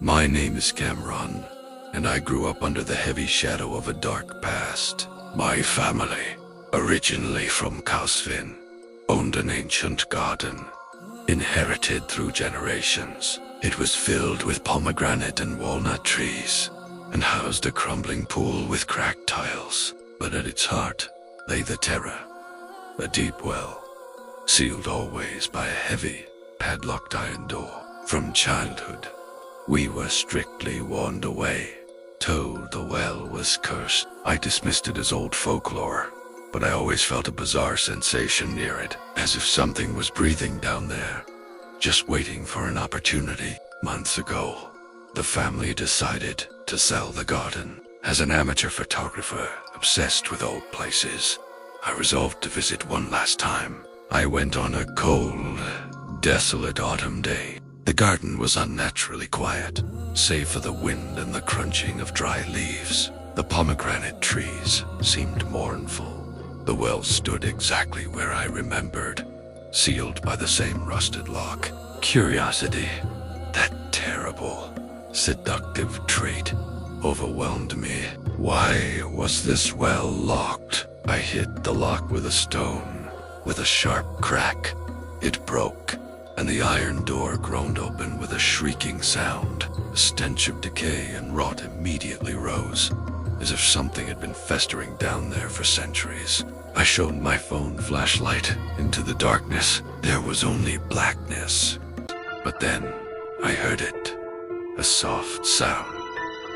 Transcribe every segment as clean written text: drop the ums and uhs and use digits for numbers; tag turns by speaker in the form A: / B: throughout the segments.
A: My name is Kamran, and I grew up under the heavy shadow of a dark past. My family, originally from Qazvin, owned an ancient garden, inherited through generations. It was filled with pomegranate and walnut trees, and housed a crumbling pool with cracked tiles. But at its heart lay the terror, a deep well, sealed always by a heavy, padlocked iron door. From childhood, we were strictly warned away, told the well was cursed. I dismissed it as old folklore, but I always felt a bizarre sensation near it, as if something was breathing down there, just waiting for an opportunity. Months ago, the family decided to sell the garden. As an amateur photographer obsessed with old places, I resolved to visit one last time. I went on a cold, desolate autumn day. The garden was unnaturally quiet, save for the wind and the crunching of dry leaves. The pomegranate trees seemed mournful. The well stood exactly where I remembered, sealed by the same rusted lock. Curiosity, that terrible, seductive trait, overwhelmed me. Why was this well locked? I hit the lock with a stone. With a sharp crack, it broke, and the iron door groaned open with a shrieking sound. A stench of decay and rot immediately rose, as if something had been festering down there for centuries. I shone my phone flashlight into the darkness. There was only blackness. But then, I heard it. A soft sound,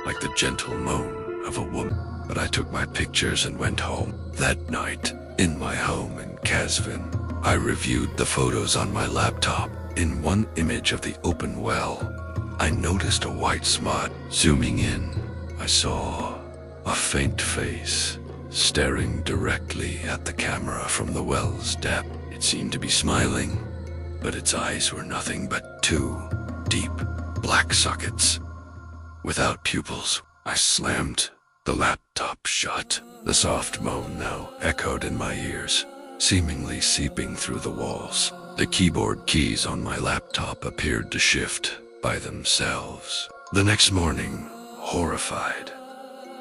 A: like the gentle moan of a woman. But I took my pictures and went home. That night, in my home in Qazvin, I reviewed the photos on my laptop. In one image of the open well, I noticed a white spot. Zooming in, I saw a faint face staring directly at the camera from the well's depth. It seemed to be smiling, but its eyes were nothing but two deep black sockets without pupils. I slammed the laptop shut. The soft moan now echoed in my ears, seemingly seeping through the walls. The keyboard keys on my laptop appeared to shift by themselves. The next morning, horrified,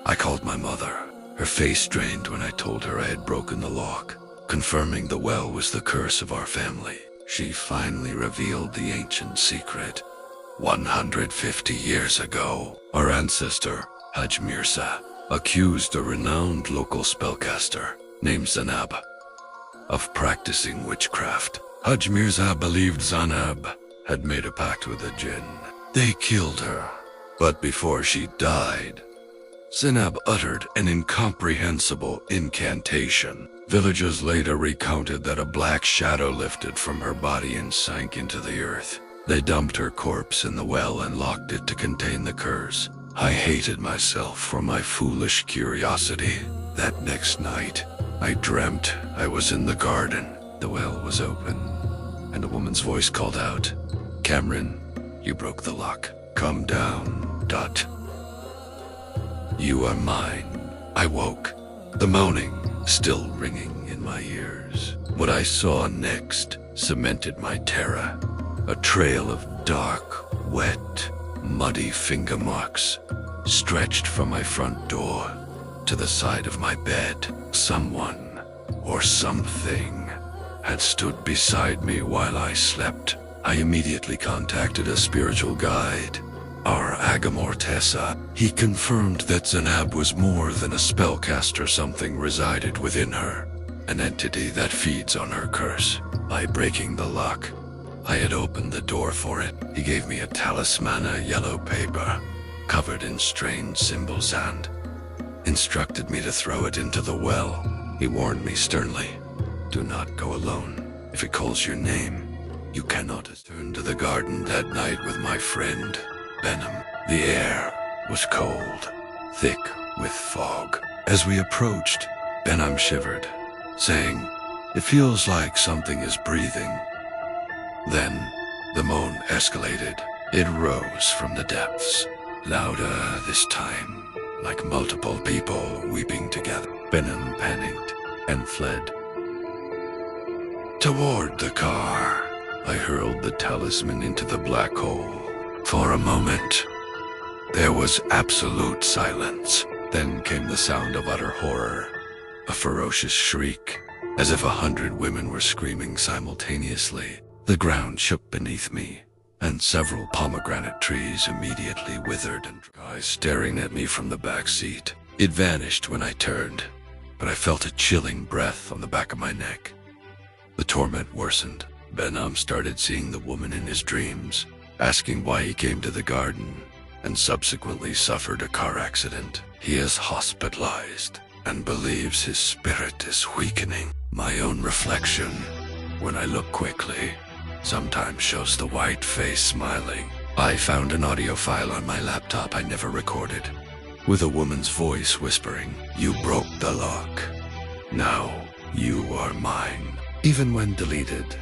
A: I called my mother. Her face strained when I told her I had broken the lock, confirming the well was the curse of our family. She finally revealed the ancient secret. 150 years ago, our ancestor, Haj Mirza, accused a renowned local spellcaster named Zeinab of practicing witchcraft. Haj Mirza believed Zeinab had made a pact with the jinn. They killed her, but before she died, Zeinab uttered an incomprehensible incantation. Villagers later recounted that a black shadow lifted from her body and sank into the earth. They dumped her corpse in the well and locked it to contain the curse. I hated myself for my foolish curiosity. That next night, I dreamt I was in the garden. The well was open, and a woman's voice called out, "Kamran, you broke the lock. Come down, Dot. You are mine." I woke, the moaning still ringing in my ears. What I saw next cemented my terror. A trail of dark, wet, muddy finger marks stretched from my front door to the side of my bed. Someone or something had stood beside me while I slept. I immediately contacted a spiritual guide, our Agamortessa. He confirmed that Zeinab was more than a spellcaster. Something resided within her, an entity that feeds on her curse. By breaking the lock, I had opened the door for it. He gave me a talisman, a yellow paper, covered in strange symbols, and instructed me to throw it into the well. He warned me sternly, "Do not go alone. If it calls your name, you cannot return to the garden." That night with my friend, Benham, the air was cold, thick with fog. As we approached, Benham shivered, saying, "It feels like something is breathing." Then, the moan escalated. It rose from the depths, louder this time, like multiple people weeping together. Benham panicked and fled. Toward the car, I hurled the talisman into the black hole. For a moment, There was absolute silence. Then came the sound of utter horror. A ferocious shriek, as if 100 women were screaming simultaneously. The ground shook beneath me, and several pomegranate trees immediately withered and eyes staring at me from the back seat. It vanished when I turned, but I felt a chilling breath on the back of my neck. The torment worsened. Benham started seeing the woman in his dreams, asking why he came to the garden, and subsequently suffered a car accident. He is hospitalized and believes his spirit is weakening. My own reflection, when I look quickly, sometimes shows the white face smiling. I found an audio file on my laptop I never recorded, with a woman's voice whispering, "You broke the lock. Now you are mine." Even when deleted,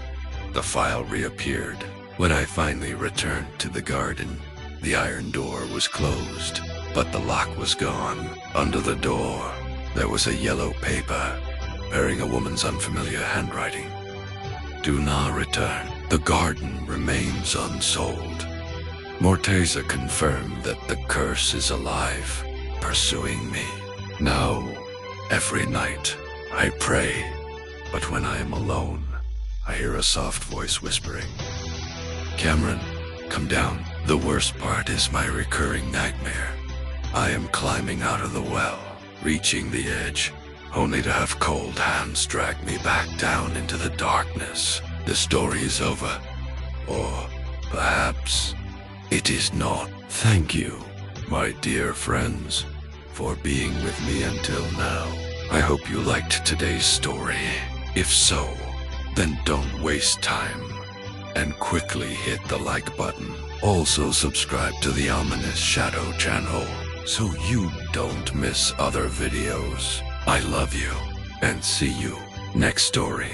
A: the file reappeared. When I finally returned to the garden, the iron door was closed, but the lock was gone. Under the door, there was a yellow paper bearing a woman's unfamiliar handwriting. "Do not return. The garden remains unsold." Morteza confirmed that the curse is alive, pursuing me. Now, every night, I pray, but when I am alone, I hear a soft voice whispering, "Kamran, come down." The worst part is my recurring nightmare. I am climbing out of the well, reaching the edge, only to have cold hands drag me back down into the darkness. The story is over. Or perhaps it is not. Thank you, my dear friends, for being with me until now. I hope you liked today's story. If so, then don't waste time and quickly hit the like button. Also subscribe to the Ominous Shadow channel so you don't miss other videos. I love you, and see you next story.